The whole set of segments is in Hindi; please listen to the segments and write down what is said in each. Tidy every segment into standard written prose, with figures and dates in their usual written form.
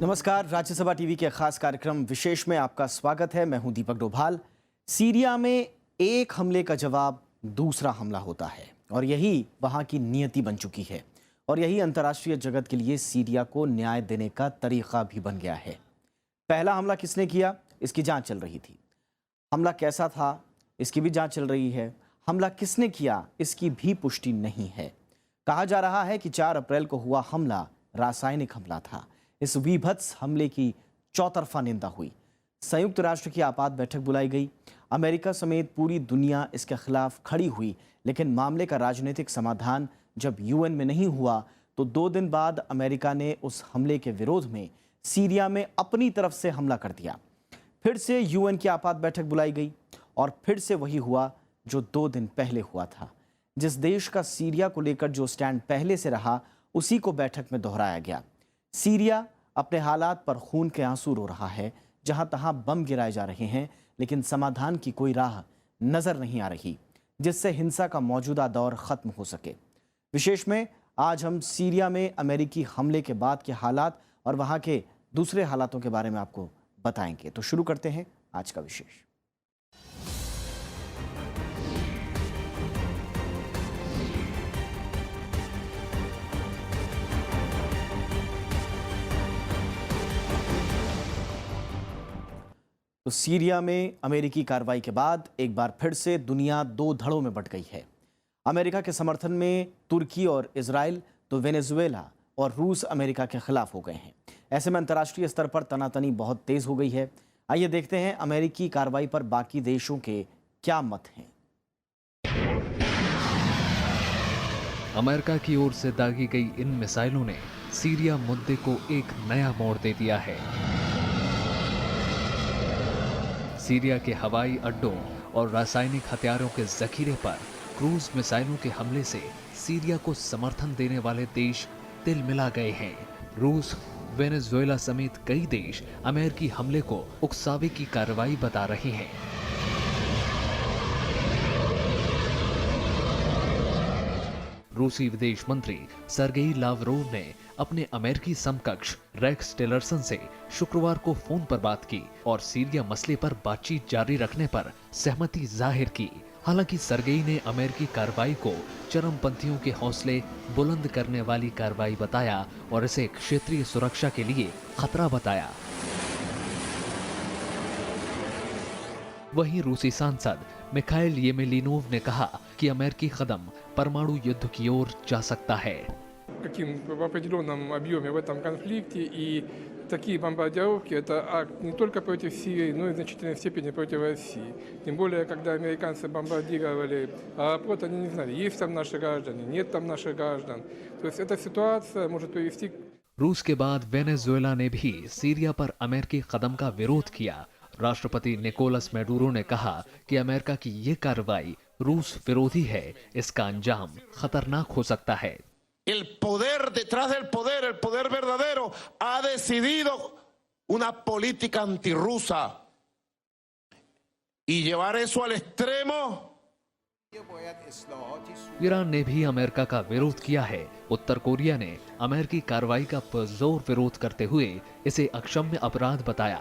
नमस्कार, राज्यसभा टीवी के खास कार्यक्रम विशेष में आपका स्वागत है। मैं हूं दीपक डोभाल। सीरिया में एक हमले का जवाब दूसरा हमला होता है और यही वहां की नियति बन चुकी है और यही अंतर्राष्ट्रीय जगत के लिए सीरिया को न्याय देने का तरीका भी बन गया है। पहला हमला किसने किया, इसकी जांच चल रही थी। हमला कैसा था, इसकी भी जांच चल रही है। हमला किसने किया, इसकी भी पुष्टि नहीं है। कहा जा रहा है कि 4 अप्रैल को हुआ हमला रासायनिक हमला था। इस विभत्स हमले की चौतरफा निंदा हुई। संयुक्त राष्ट्र की आपात बैठक बुलाई गई। अमेरिका समेत पूरी दुनिया इसके खिलाफ खड़ी हुई, लेकिन मामले का राजनीतिक समाधान जब यूएन में नहीं हुआ तो 2 दिन बाद अमेरिका ने उस हमले के विरोध में सीरिया में अपनी तरफ से हमला कर दिया। फिर से यूएन की आपात बैठक बुलाई गई और फिर से वही हुआ जो 2 दिन पहले हुआ था। जिस देश का सीरिया को लेकर जो स्टैंड पहले से रहा, उसी को बैठक में दोहराया गया। सीरिया अपने हालात पर खून के आंसू रो रहा है, जहां तहां बम गिराए जा रहे हैं, लेकिन समाधान की कोई राह नजर नहीं आ रही जिससे हिंसा का मौजूदा दौर खत्म हो सके। विशेष में आज हम सीरिया में अमेरिकी हमले के बाद के हालात और वहां के दूसरे हालातों के बारे में आपको बताएंगे। तो शुरू करते हैं आज का विशेष। तो सीरिया में अमेरिकी कार्रवाई के बाद एक बार फिर से दुनिया 2 धड़ों में बंट गई है। अमेरिका के समर्थन में तुर्की और इजराइल, तो वेनेजुएला और रूस अमेरिका के खिलाफ हो गए हैं। ऐसे में अंतर्राष्ट्रीय स्तर पर तनातनी बहुत तेज हो गई है। आइए देखते हैं अमेरिकी कार्रवाई पर बाकी देशों के क्या मत हैं। अमेरिका की ओर से दागी गई इन मिसाइलों ने सीरिया मुद्दे को एक नया मोड़ दे दिया है। सीरिया के हवाई अड्डों और रासायनिक हथियारों के जखीरे पर क्रूज मिसाइलों के हमले से सीरिया को समर्थन देने वाले देश तिल मिला गए हैं। रूस, वेनेजुएला समेत कई देश अमेरिकी हमले को उकसावे की कार्रवाई बता रहे हैं। रूसी विदेश मंत्री सर्गेई लावरोव ने अपने अमेरिकी समकक्ष रेक्स टिलरसन से शुक्रवार को फोन पर बात की और सीरिया मसले पर बातचीत जारी रखने पर सहमति जाहिर की। हालांकि सर्गेई ने अमेरिकी कार्रवाई को चरमपंथियों के हौसले बुलंद करने वाली कार्रवाई बताया और इसे क्षेत्रीय सुरक्षा के लिए खतरा बताया। वहीं रूसी सांसद मिखाइल येमेलिनोव ने कहा कि अमेरिकी कदम परमाणु युद्ध की ओर जा सकता है। В определенном объеме в этом конфликте, и такие бомбардировки – это акт не только против Сирии, но и в значительной степени против России. Тем более, когда американцы бомбардировали аэропорт, они не знали, есть там наши граждане, нет там наших граждан. То есть эта ситуация может привести к... रूस के बाद वेनेजुएला ने भी सीरिया पर अमेरिकी कदम का विरोध किया। राष्ट्रपति निकोलस मैडुरो ने कहा कि अमेरिका की ये कार्रवाई रूस विरोधी है, इसका अंजाम खतरनाक हो सकता है। El poder detrás del poder, el poder verdadero, ha decidido una política antirrusa y llevar eso al extremo. Iran ने भी अमेरिका का विरोध किया है। उत्तर कोरिया ने अमेरिकी कार्रवाई का पुरजोर विरोध करते हुए इसे अक्षम्य अपराध बताया।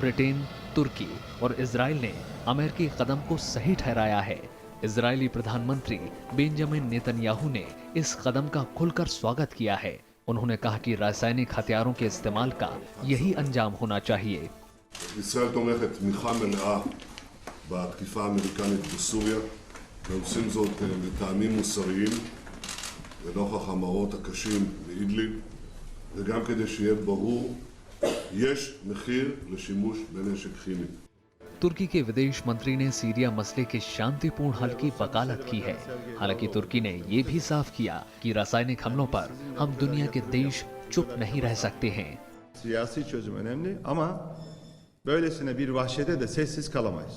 ब्रिटेन, तुर्की और इजराइल ने अमेरिकी कदम को सही ठहराया है। इजरायली प्रधानमंत्री बेंजामिन नेतन्याहू ने इस कदम का खुलकर स्वागत किया है। उन्होंने कहा कि रासायनिक हथियारों के इस्तेमाल का यही अंजाम होना चाहिए। ישראל תומכת תמיכה מלאה בתקיפה האמריקנית בסוריה, ועושים זאת מטעמים מוסריים ונוכח המראות הקשים באידליב, וגם כדי שיהיה ברור, יש מחיר לשימוש בנשק כימי. तुर्की के विदेश मंत्री ने सीरिया मसले के शांतिपूर्ण हल की वकालत की है। हालांकि तुर्की ने ये भी साफ किया कि रासायनिक हमलों पर हम दुनिया के देश चुप नहीं रह सकते हैं। Siyasi çözüm önemli ama böylesine bir vahşete de sessiz kalamayız.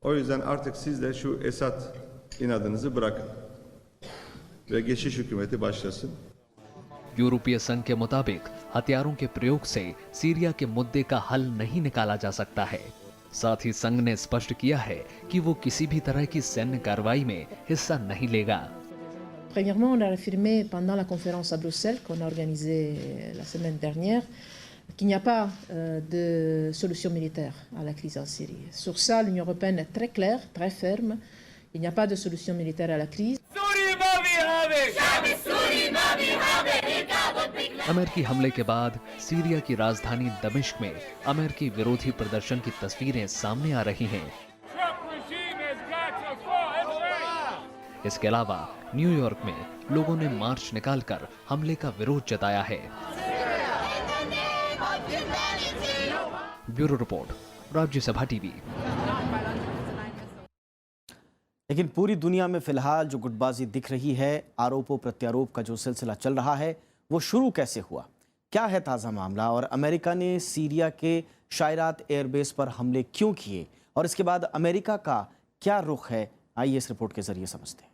O yüzden artık siz de şu Esad inadınızı bırakın ve geçiş hükümeti başlasın. यूरोपीय संघ के मुताबिक हथियारों के प्रयोग से सीरिया के मुद्दे का हल नहीं निकाला जा सकता है। साथ ही संघ ने स्पष्ट किया है कि वो किसी भी तरह की सैन्य कार्रवाई में हिस्सा नहीं लेगा। Premièrement, on a affirmé pendant la conférence à Bruxelles qu'on a organisée la semaine dernière qu'il n'y a pas de solution militaire à la crise en Syrie. Sur ça, l'Union européenne est très claire, très ferme. Il n'y a pas de solution militaire à la crise. अमेरिकी हमले के बाद सीरिया की राजधानी दमिश्क में अमेरिकी विरोधी प्रदर्शन की तस्वीरें सामने आ रही हैं। इसके अलावा न्यूयॉर्क में लोगों ने मार्च निकालकर हमले का विरोध जताया है। Bureau report, Rajya Sabha TV. लेकिन पूरी दुनिया में फिलहाल जो गुटबाजी दिख रही है, आरोपों प्रत्यारोप का जो सिलसिला चल रहा है, वो शुरू कैसे हुआ, क्या है ताज़ा मामला, और अमेरिका ने सीरिया के शायरात एयरबेस पर हमले क्यों किए, और इसके बाद अमेरिका का क्या रुख है, आइए इस रिपोर्ट के जरिए समझते हैं।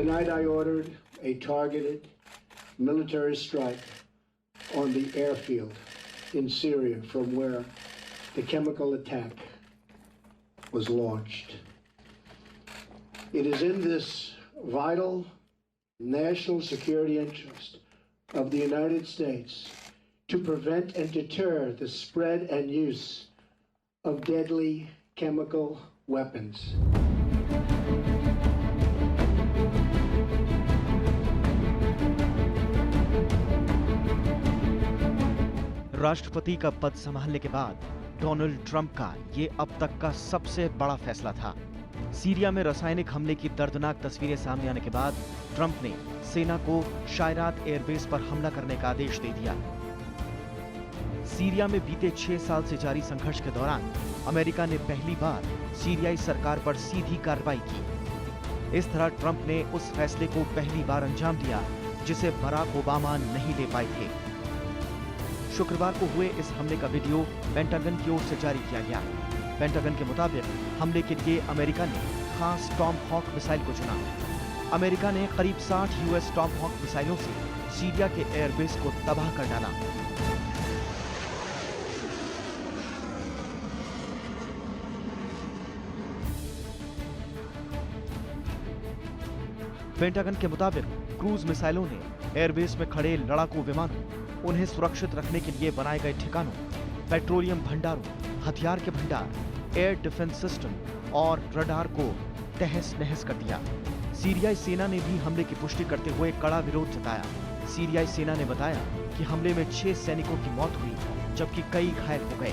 Tonight I ordered a targeted military strike on the airfield in Syria from where the chemical attack was launched. It is in this vital national security interest of the United States to prevent and deter the spread and use of deadly chemical weapons. राष्ट्रपति का पद संभालने के बाद डोनाल्ड ट्रंप का ये अब तक का सबसे बड़ा फैसला था। सीरिया में रासायनिक हमले की दर्दनाक तस्वीरें सामने आने के बाद ट्रंप ने सेना को शायरात एयरबेस पर हमला करने का आदेश दे दिया। सीरिया में बीते 6 साल से जारी संघर्ष के दौरान अमेरिका ने पहली बार सीरियाई सरकार पर सीधी कार्रवाई की। इस तरह ट्रंप ने उस फैसले को पहली बार अंजाम दिया जिसे बराक ओबामा नहीं ले पाए थे। शुक्रवार को हुए इस हमले का वीडियो पेंटागन की ओर से जारी किया गया। पेंटागन के मुताबिक हमले के लिए अमेरिका ने खास टॉम हॉक मिसाइल को चुना। अमेरिका ने करीब 60 यूएस टॉम हॉक मिसाइलों से सीरिया के एयरबेस को तबाह कर डाला। पेंटागन के मुताबिक क्रूज मिसाइलों ने एयरबेस में खड़े लड़ाकू विमानों, उन्हें सुरक्षित रखने के लिए बनाए गए ठिकानों, पेट्रोलियम भंडारों, हथियार के भंडार, एयर डिफेंस सिस्टम और रडार को तहस नहस कर दिया। सीरियाई सेना ने भी हमले की पुष्टि करते हुए कड़ा विरोध जताया। सीरियाई सेना ने बताया कि हमले में 6 सैनिकों की मौत हुई जबकि कई घायल हो गए।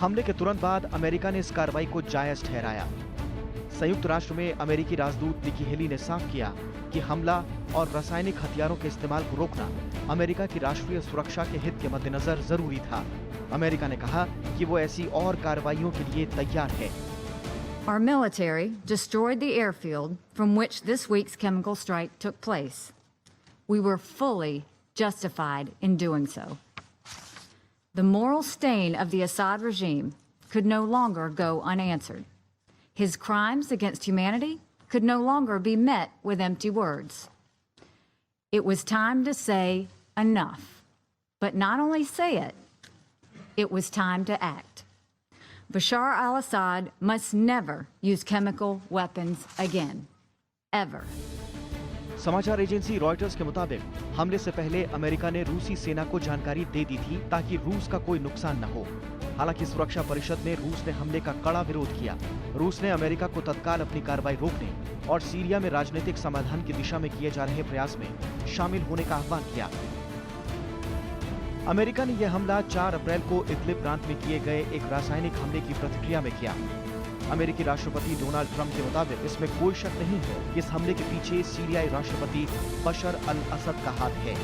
हमले के तुरंत बाद अमेरिका ने इस कार्रवाई को जायज ठहराया। संयुक्त राष्ट्र में अमेरिकी राजदूत निकी हेली ने साफ किया कि हमला और रासायनिक हथियारों के इस्तेमाल को रोकना अमेरिका की राष्ट्रीय सुरक्षा के हित के मद्देनजर जरूरी था। अमेरिका ने कहा कि वो ऐसी और कार्रवाइयों के लिए तैयार है। Our military destroyed the airfield from which this week's chemical strike took place. We were fully justified in doing so. The moral stain of the Assad regime could no longer go unanswered. His crimes against humanity could no longer be met with empty words. It was time to say enough. But not only say it, it was time to act. Bashar al-Assad must never use chemical weapons again. Ever. समाचार एजेंसी रॉयटर्स के मुताबिक हमले से पहले अमेरिका ने रूसी सेना को जानकारी दे दी थी ताकि रूस का कोई नुकसान न हो। हालांकि सुरक्षा परिषद में रूस ने हमले का कड़ा विरोध किया। रूस ने अमेरिका को तत्काल अपनी कार्रवाई रोकने और सीरिया में राजनीतिक समाधान की दिशा में किए जा रहे प्रयास में शामिल होने का आह्वान किया। अमेरिका ने यह हमला 4 अप्रैल को इदलिब प्रांत में किए गए एक रासायनिक हमले की प्रतिक्रिया में किया। अमेरिकी राष्ट्रपति डोनाल्ड ट्रंप के मुताबिक इसमें कोई शक नहीं है कि इस हमले के पीछे सीरियाई राष्ट्रपति बशर अल असद का हाथ है।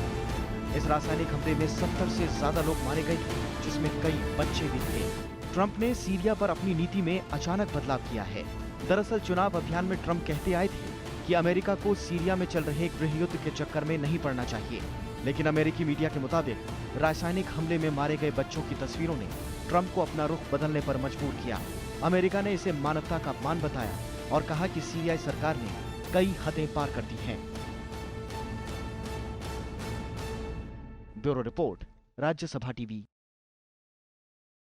इस रासायनिक हमले में 70 से ज्यादा लोग मारे गए थे, जिसमें कई बच्चे भी थे। ट्रंप ने सीरिया पर अपनी नीति में अचानक बदलाव किया है। दरअसल चुनाव अभियान में ट्रंप कहते आए थे कि अमेरिका को सीरिया में चल रहे गृह युद्ध के चक्कर में नहीं पड़ना चाहिए, लेकिन अमेरिकी मीडिया के मुताबिक रासायनिक हमले में मारे गए बच्चों की तस्वीरों ने ट्रंप को अपना रुख बदलने पर मजबूर किया। अमेरिका ने इसे मानवता का अपमान बताया और कहा कि सीरियाई सरकार ने कई हदें पार कर दी हैं। Bureau report, Rajya Sabha TV.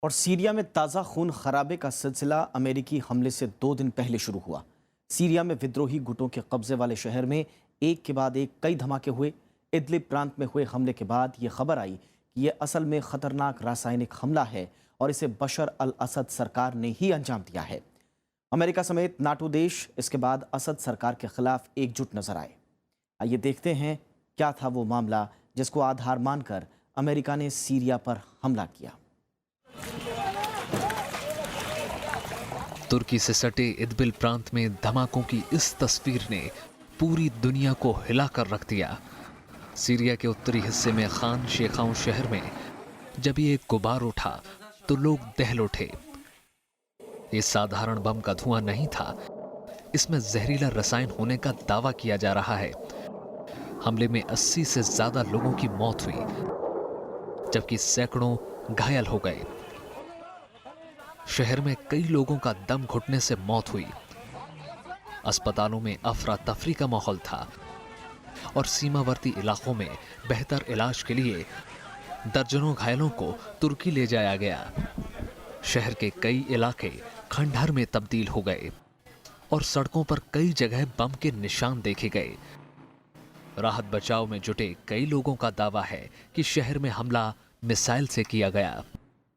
और सीरिया में ताज़ा खून खराबे का सिलसिला अमेरिकी हमले से 2 दिन पहले शुरू हुआ। सीरिया में विद्रोही गुटों के कब्जे वाले शहर में एक के बाद एक कई धमाके हुए। इदलिब प्रांत में हुए हमले के बाद ये खबर आई कि ये असल में खतरनाक रासायनिक हमला है और इसे बशर अल असद सरकार ने ही अंजाम दिया है। अमेरिका समेत नाटो देश इसके बाद असद सरकार के खिलाफ एकजुट नजर आए। आइए देखते हैं क्या था वो मामला जिसको आधार मानकर अमेरिका ने सीरिया पर हमला किया। तुर्की से सटे इदबिल प्रांत में धमाकों की इस तस्वीर ने पूरी दुनिया को हिला कर रख दिया। सीरिया के उत्तरी हिस्से में खान शेखाउं शहर में जब ये गुबार उठा तो लोग दहल उठे। ये साधारण बम का धुआं नहीं था, इसमें जहरीला रसायन होने का दावा किया जा रहा है। हमले में 80 से ज्यादा लोगों की मौत हुई, जबकि सैकड़ों घायल हो गए। शहर में कई लोगों का दम घुटने से मौत हुई। अस्पतालों में अफरा तफरी का माहौल था और सीमावर्ती इलाकों में बेहतर इलाज के लिए दर्जनों घायलों को तुर्की ले जाया गया। शहर के कई इलाके खंडहर में तब्दील हो गए और सड़कों पर कई जगह बम के निशान देखे गए। राहत बचाव में जुटे कई लोगों का दावा है कि शहर में हमला मिसाइल से किया गया।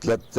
3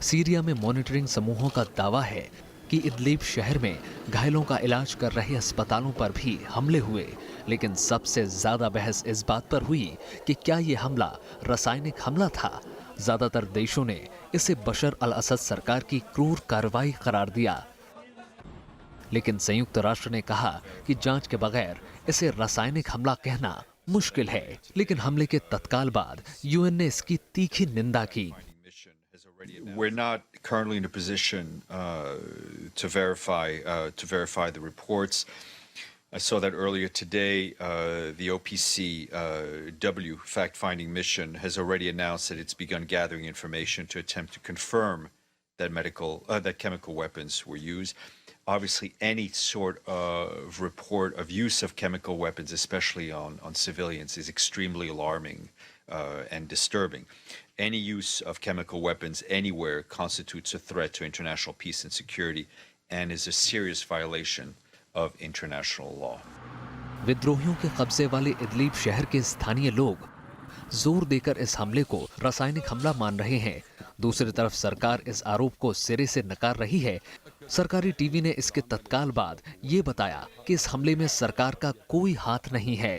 सीरिया में मॉनिटरिंग समूहों का दावा है कि इदलिब शहर में घायलों का इलाज कर रहे अस्पतालों पर भी हमले हुए, लेकिन सबसे ज्यादा बहस इस बात पर हुई कि क्या ये हमला रासायनिक हमला था। ज्यादातर देशों ने इसे बशर अल असद सरकार की क्रूर कार्रवाई करार दिया, लेकिन संयुक्त राष्ट्र ने कहा कि जांच के बगैर इसे रासायनिक हमला कहना मुश्किल है। लेकिन हमले के तत्काल बाद यूएन ने इसकी तीखी निंदा की। We're not currently in a position to verify the reports. I saw that earlier today. The OPCW fact-finding mission has already announced that it's begun gathering information to attempt to confirm that chemical weapons were used. Obviously, any sort of report of use of chemical weapons, especially on civilians, is extremely alarming and disturbing. Any use of chemical weapons anywhere constitutes a threat to international peace and security and is a serious violation of international law. विद्रोहियों के कब्जे वाले इदलिब शहर के स्थानीय लोग जोर देकर इस हमले को रासायनिक हमला मान रहे हैं। दूसरी तरफ सरकार इस आरोप को सिरे से नकार रही है। सरकारी टीवी ने इसके तत्काल बाद ये बताया कि इस हमले में सरकार का कोई हाथ नहीं है।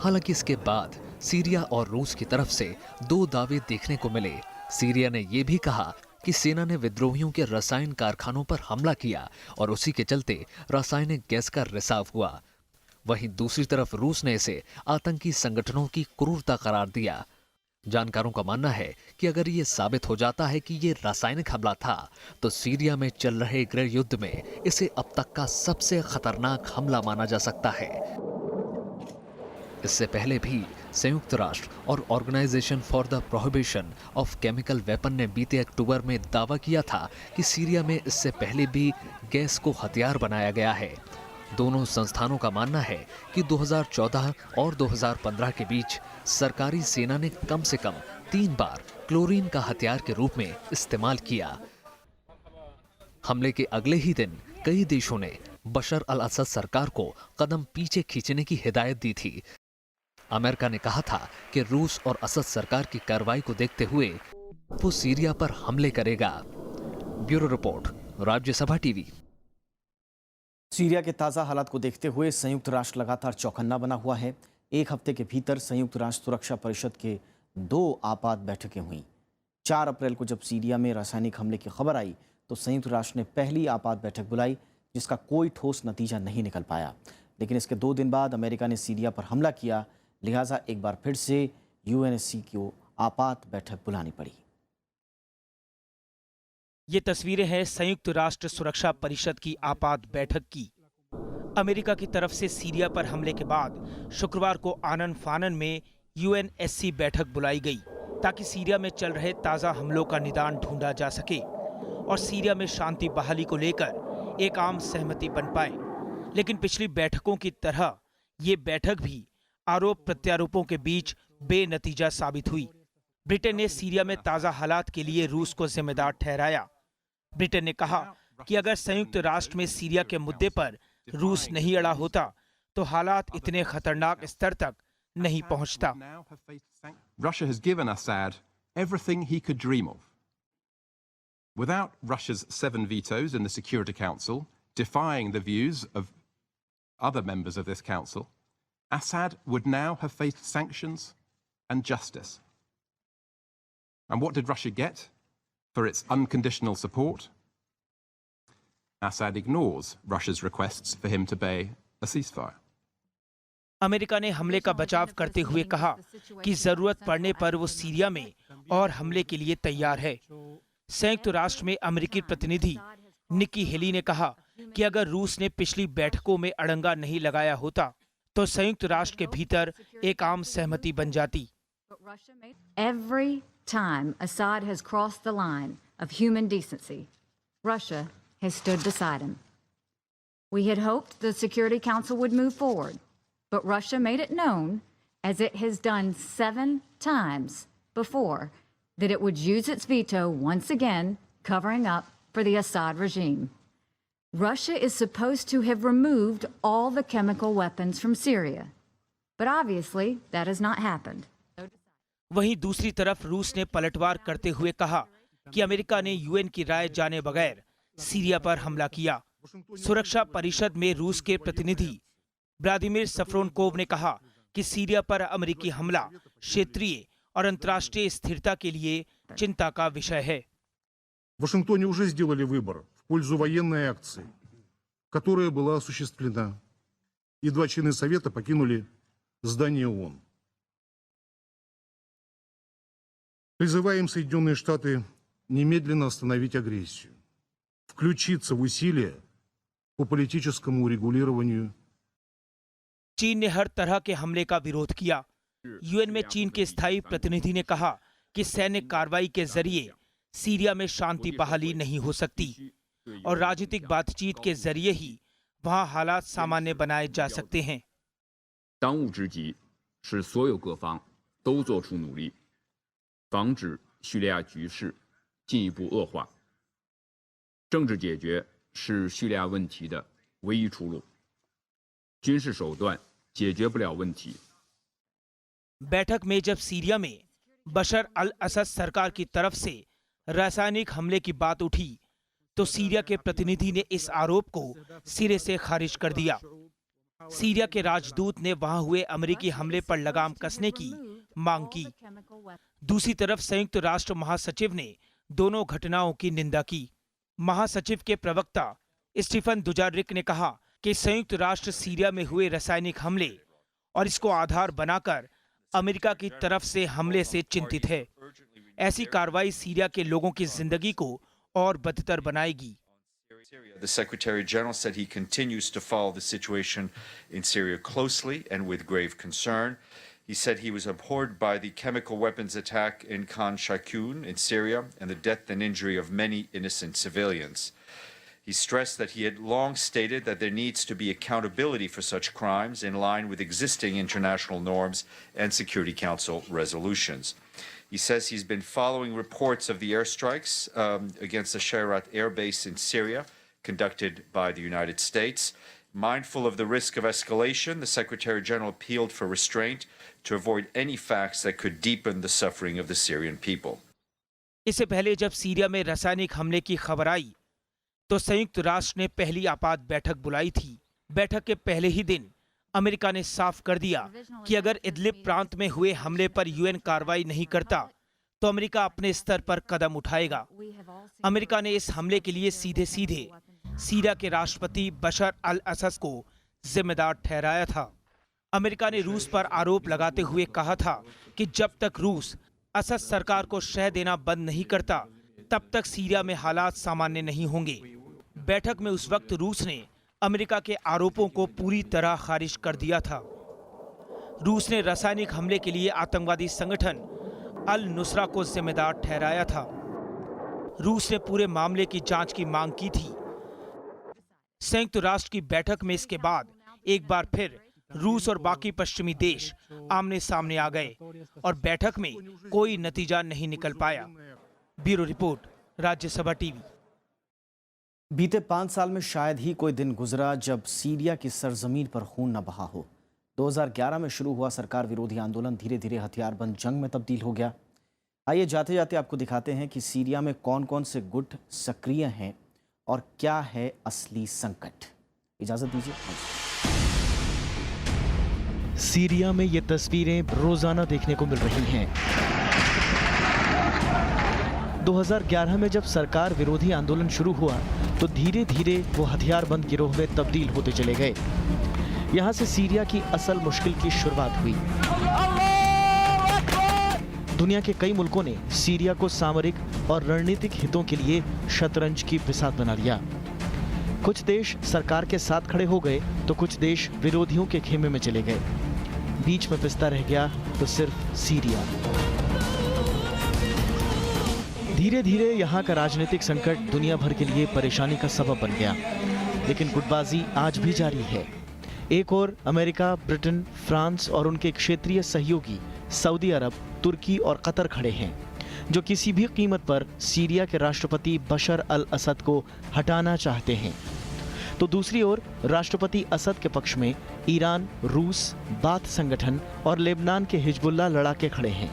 हालांकि इसके बाद सीरिया और रूस की तरफ से 2 दावे देखने को मिले। सीरिया ने यह भी कहा कि सेना ने विद्रोहियों के रसायन कारखानों पर हमला किया और उसी के चलते रासायनिक गैस का रिसाव हुआ। वहीं दूसरी तरफ रूस ने इसे आतंकी संगठनों की क्रूरता करार दिया। जानकारों का मानना है कि अगर ये साबित हो जाता है कि ये रासायनिक हमला था, तो सीरिया में चल रहे गृह युद्ध में इसे अब तक का सबसे खतरनाक हमला माना जा सकता है। इससे पहले भी संयुक्त राष्ट्र और organisation for the prohibition of chemical weapon ने बीते अक्टूबर में दावा किया था कि सीरिया में इससे पहले भी गैस को हथियार बनाया गया है। दोनों संस्थानों का मानना है कि 2014 और 2015 के बीच सरकारी सेना ने कम से कम 3 बार क्लोरीन का हथियार के रूप में इस्तेमाल किया। हमले के अगले ही दिन कई देशों ने बशर अल असद सरकार को कदम पीछे खींचने की हिदायत दी थी। अमेरिका ने कहा था कि रूस और असद सरकार की कार्रवाई को देखते हुए वो सीरिया पर हमले करेगा। Bureau report, Rajya Sabha TV. Syria के ताज़ा हालात को देखते हुए संयुक्त राष्ट्र लगातार चौकन्ना बना हुआ है। एक हफ्ते के भीतर संयुक्त राष्ट्र सुरक्षा परिषद के 2 आपात बैठकें हुई। 4 अप्रैल को जब सीरिया में रासायनिक हमले की खबर आई तो संयुक्त राष्ट्र ने पहली आपात बैठक बुलाई, जिसका कोई ठोस नतीजा नहीं निकल पाया। लेकिन इसके 2 दिन बाद अमेरिका ने सीरिया पर हमला किया, लिहाजा एक बार फिर से यूएनएससी को आपात बैठक बुलानी पड़ी। ये तस्वीरें हैं संयुक्त राष्ट्र सुरक्षा परिषद की आपात बैठक की। अमेरिका की तरफ से सीरिया पर हमले के बाद शुक्रवार को आनन फानन में यूएनएससी बैठक बुलाई गई ताकि सीरिया में चल रहे ताज़ा हमलों का निदान ढूंढा जा सके और सीरिया में शांति बहाली को लेकर एक आम सहमति बन पाए। लेकिन पिछली बैठकों की तरह ये बैठक भी आरोप प्रत्यारोपों के बीच बेनतीजा साबित हुई। ब्रिटेन ने सीरिया में ताज़ा हालात के लिए रूस को जिम्मेदार ठहराया। ब्रिटेन ने कहा कि अगर संयुक्त राष्ट्र में सीरिया के मुद्दे पर रूस नहीं अड़ा होता तो हालात इतने खतरनाक स्तर तक नहीं पहुंचता। Russia has given Assad everything he could dream of. Without Russia's 7 vetoes in the Security Council, defying the views of other members of this council, Assad would now have faced sanctions and justice. And what did Russia get for its unconditional support? Assad ignores Russia's requests for him to pay a ceasefire. America ने हमले का बचाव करते हुए कहा कि जरूरत पड़ने पर वो सीरिया में और हमले के लिए तैयार है। संयुक्त राष्ट्र में अमेरिकी प्रतिनिधि निकी हेली ने कहा कि अगर रूस ने पिछली बैठकों में अड़ंगा नहीं लगाया होता तो संयुक्त राष्ट्र के भीतर एक आम सहमति बन जाती। Every time Assad has crossed the line of human decency, Russia has stood beside him. We had hoped the Security Council would move forward, but Russia made it known, as it has done 7 times before, that it would use its veto once again, covering up for the Assad regime. Russia is supposed to have removed all the chemical weapons from Syria, but obviously that has not happened. वहीं दूसरी तरफ रूस ने पलटवार करते हुए कहा कि अमेरिका ने यूएन की राय जाने बगैर सीरिया पर हमला किया। सुरक्षा परिषद में रूस के प्रतिनिधि व्लादिमीर सफ्रोनकोव ने कहा कि सीरिया पर अमेरिकी हमला क्षेत्रीय और अंतर्राष्ट्रीय स्थिरता के लिए चिंता का विषय है। В Вашингтоне уже сделали выбор в пользу военной акции, которая была осуществлена, и 2 члена Совета покинули здание ООН. Призываем Соединенные Штаты немедленно остановить агрессию, включиться в усилия по политическому урегулированию. चीन ने हर तरह के हमले का विरोध किया। यूएन में चीन के स्थायी प्रतिनिधि ने कहा कि सैन्य कार्रवाई के जरिए सीरिया में शांति बहाली नहीं हो सकती और राजनीतिक बातचीत के जरिए ही वहां हालात सामान्य बनाए जा सकते हैं। 当务之急是所有各方都做出努力，防止叙利亚局势进一步恶化。政治解决是叙利亚问题的唯一出路，军事手段解决不了问题。 बैठक में जब सीरिया में बशर अल असद सरकार की तरफ से रासायनिक हमले की बात उठी तो सीरिया के प्रतिनिधि ने इस आरोप को सिरे से खारिज कर दिया। सीरिया के राजदूत ने वहां हुए अमेरिकी हमले पर लगाम कसने की मांग की। दूसरी तरफ संयुक्त राष्ट्र महासचिव ने दोनों घटनाओं की निंदा की। महासचिव के प्रवक्ता स्टीफन दुजारिक ने कहा कि संयुक्त राष्ट्र सीरिया में हुए रासायनिक हमले और इसको आधार बनाकर अमेरिका की तरफ से हमले से चिंतित है। ऐसी कार्रवाई सीरिया के लोगों की जिंदगी को और बदतर बनाएगी। The Secretary General said he continues to follow the situation in Syria closely and with grave concern. He said he was abhorred by the chemical weapons attack in Khan Shaykhun in Syria and the death and injury of many innocent civilians. He stressed that he had long stated that there needs to be accountability for such crimes in line with existing international norms and Security Council resolutions. He says he's been following reports of the airstrikes against the Shayrat air base in Syria, conducted by the United States. Mindful of the risk of escalation, the Secretary General appealed for restraint to avoid any facts that could deepen the suffering of the Syrian people. इससे पहले जब सीरिया में रासायनिक हमले की खबर आई तो संयुक्त राष्ट्र ने पहली आपात बैठक बुलाई थी। बैठक के पहले ही दिन अमेरिका ने साफ कर दिया कि अगर इदलिब प्रांत में हुए हमले पर यूएन कार्रवाई नहीं करता तो अमेरिका अपने स्तर पर कदम उठाएगा। अमेरिका ने इस हमले के लिए सीधे सीधे सीरिया के राष्ट्रपति बशर अल असद को जिम्मेदार ठहराया था। अमेरिका ने रूस पर आरोप लगाते हुए कहा था कि जब तक रूस असद सरकार को शह देना बंद नहीं करता तब तक सीरिया में हालात सामान्य नहीं होंगे। बैठक में उस वक्त रूस ने अमेरिका के आरोपों को पूरी तरह खारिज कर दिया था। रूस ने रासायनिक हमले के लिए आतंकवादी संगठन अल नुसरा को जिम्मेदार ठहराया था। रूस ने पूरे मामले की जांच की मांग की थी। संयुक्त राष्ट्र की बैठक में इसके बाद एक बार फिर रूस और बाकी पश्चिमी देश आमने सामने आ गए और बैठक में कोई नतीजा नहीं निकल पाया। Bureau report, Rajya Sabha TV. बीते 5 साल में शायद ही कोई दिन गुजरा जब सीरिया की सरजमीन पर खून न बहा हो। 2011 में शुरू हुआ सरकार विरोधी आंदोलन धीरे धीरे हथियारबंद जंग में तब्दील हो गया। आइए जाते जाते आपको दिखाते हैं कि सीरिया में कौन कौन से गुट सक्रिय हैं और क्या है असली संकट। इजाजत दीजिए। सीरिया में ये तस्वीरें रोजाना देखने को मिल रही हैं। 2011 में जब सरकार विरोधी आंदोलन शुरू हुआ तो धीरे धीरे वो हथियारबंद गिरोह में तब्दील होते चले गए। यहाँ से सीरिया की असल मुश्किल की शुरुआत हुई। दुनिया के कई मुल्कों ने सीरिया को सामरिक और रणनीतिक हितों के लिए शतरंज की बिसात बना लिया। कुछ देश सरकार के साथ खड़े हो गए तो कुछ देश विरोधियों के खेमे में चले गए। बीच में पिसता रह गया तो सिर्फ सीरिया। धीरे धीरे यहाँ का राजनीतिक संकट दुनिया भर के लिए परेशानी का सबब बन गया। लेकिन गुटबाजी आज भी जारी है। एक और अमेरिका, ब्रिटेन, फ्रांस और उनके क्षेत्रीय सहयोगी सऊदी अरब, तुर्की और कतर खड़े हैं जो किसी भी कीमत पर सीरिया के राष्ट्रपति बशर अल असद को हटाना चाहते हैं। तो दूसरी ओर राष्ट्रपति असद के पक्ष में ईरान, रूस, बाथ संगठन और लेबनान के हिजबुल्लाह लड़ाके खड़े हैं।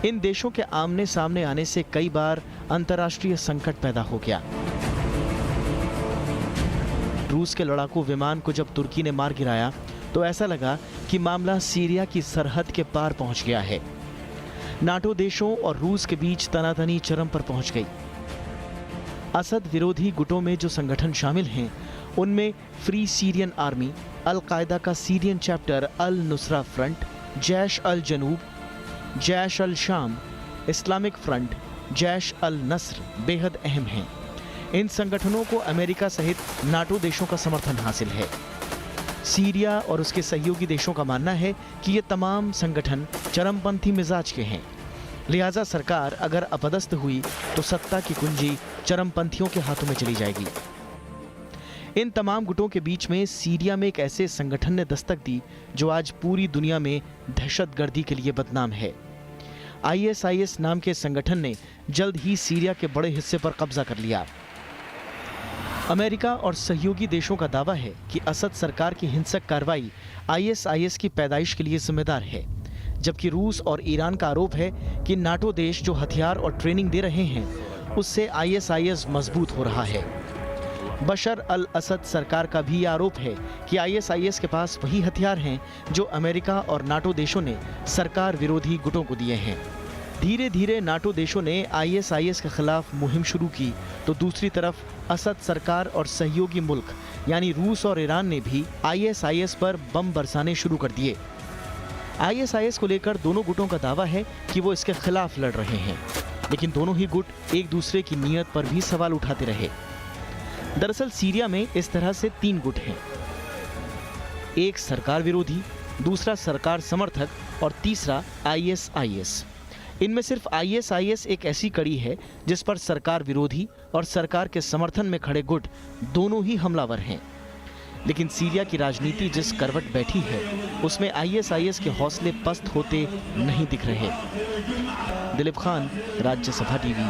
इन देशों के आमने सामने आने से कई बार अंतर्राष्ट्रीय संकट पैदा हो गया। रूस के लड़ाकू विमान को जब तुर्की ने मार गिराया तो ऐसा लगा कि मामला सीरिया की सरहद के पार पहुंच गया है। नाटो देशों और रूस के बीच तनातनी चरम पर पहुंच गई। असद विरोधी गुटों में जो संगठन शामिल हैं उनमें फ्री सीरियन आर्मी, अल कायदा का सीरियन चैप्टर अल नुसरा फ्रंट, जैश अल जनूब, जैश अल शाम, इस्लामिक फ्रंट, जैश अल नस्र बेहद अहम हैं। इन संगठनों को अमेरिका सहित नाटो देशों का समर्थन हासिल है। सीरिया और उसके सहयोगी देशों का मानना है कि ये तमाम संगठन चरमपंथी मिजाज के हैं। लिहाजा सरकार अगर अपदस्थ हुई तो सत्ता की कुंजी चरमपंथियों के हाथों में चली जाएगी। इन तमाम गुटों के बीच में सीरिया में एक ऐसे संगठन ने दस्तक दी जो आज पूरी दुनिया में दहशतगर्दी के लिए बदनाम है। ISIS नाम के संगठन ने जल्द ही सीरिया के बड़े हिस्से पर कब्जा कर लिया। अमेरिका और सहयोगी देशों का दावा है कि असद सरकार की हिंसक कार्रवाई ISIS की पैदाइश के लिए जिम्मेदार है, जबकि रूस और ईरान का आरोप है कि नाटो देश जो हथियार और ट्रेनिंग दे रहे हैं उससे ISIS मजबूत हो रहा है। बशर अल असद सरकार का भी आरोप है कि ISIS के पास वही हथियार हैं जो अमेरिका और नाटो देशों ने सरकार विरोधी गुटों को दिए हैं। धीरे धीरे नाटो देशों ने ISIS के खिलाफ मुहिम शुरू की तो दूसरी तरफ असद सरकार और सहयोगी मुल्क यानी रूस और ईरान ने भी ISIS पर बम बरसाने शुरू कर दिए। ISIS को लेकर दोनों गुटों का दावा है कि वो इसके खिलाफ लड़ रहे हैं, लेकिन दोनों ही गुट एक दूसरे की नीयत पर भी सवाल उठाते रहे। दरअसल सीरिया में इस तरह से 3 गुट हैं, एक सरकार विरोधी, दूसरा सरकार समर्थक और तीसरा ISIS। इनमें सिर्फ ISIS एक ऐसी कड़ी है जिस पर सरकार विरोधी और सरकार के समर्थन में खड़े गुट दोनों ही हमलावर हैं। लेकिन सीरिया की राजनीति जिस करवट बैठी है उसमें ISIS के हौसले पस्त होते नहीं दिख रहे। दिलीप खान, राज्यसभा टीवी।